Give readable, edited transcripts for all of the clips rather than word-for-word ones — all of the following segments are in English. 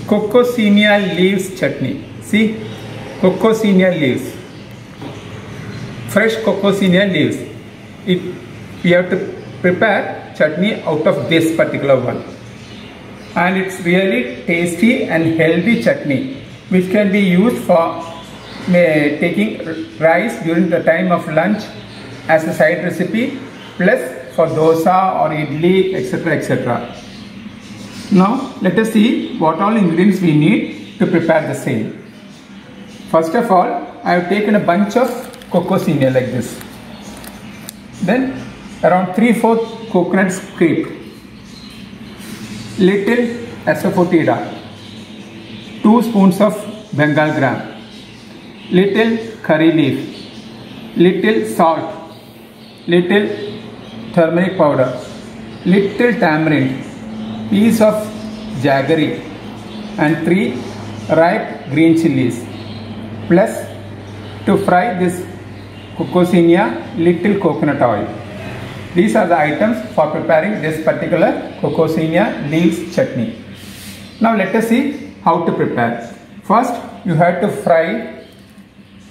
Cocosenia leaves chutney. See, Cocosenia leaves. Fresh Cocosenia leaves. We have to prepare chutney out of this particular one. And it's really tasty and healthy chutney, which can be used for taking rice during the time of lunch as a side recipe, plus for dosa or idli, etc., etc. Now let us see what all ingredients we need to prepare the same. First of all, I have taken a bunch of Cocosenia like this. Then around 3/4 coconut scrape, little asafoetida, 2 spoons of Bengal gram, little curry leaf, little salt, little turmeric powder, little tamarind, piece of jaggery, and 3 ripe green chilies. Plus, to fry this Cocosenia, little coconut oil. These are the items for preparing this particular Cocosenia leaves chutney. Now let us see how to prepare. First, you have to fry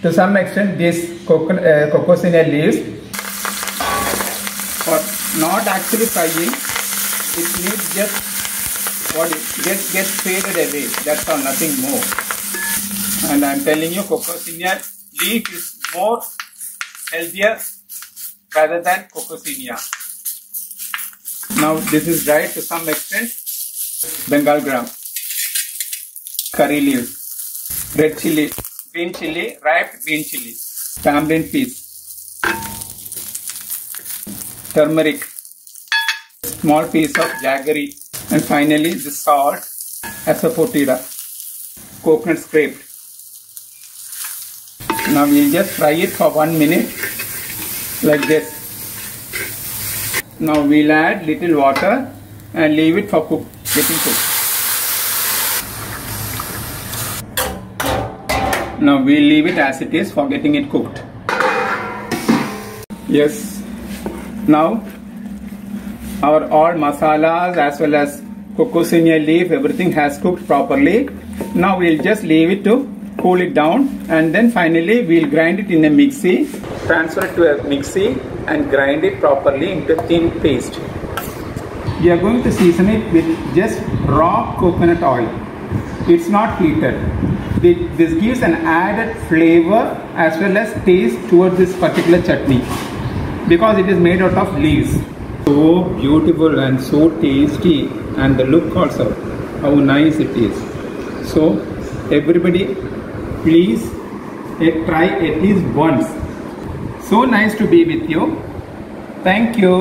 to some extent these Cocosenia leaves, or not actually frying. It needs just get faded away. That's all, nothing more. And I'm telling you, Cocosenia leaf is more healthier rather than Cocosenia. Now this is dried to some extent. Bengal gram, curry leaves, red chili, green chili, ripe green chili, tamarind piece, turmeric, small piece of jaggery, and finally the salt, asafoetida, coconut scraped. Now we'll just fry it for 1 minute like this. Now we'll add little water and leave it for getting cooked. Now we'll leave it as it is for getting it cooked. Yes. Now our all masalas as well as Cocosenia leaf, everything has cooked properly. Now we'll just leave it to cool it down, and then finally we'll grind it in a mixie, transfer it to a mixie and grind it properly into thin paste. We are going to season it with just raw coconut oil. It's not heated. This gives an added flavor as well as taste towards this particular chutney because it is made out of leaves. So beautiful and so tasty, and the look also, how nice it is. So everybody, please try at least once. So nice to be with you. Thank you.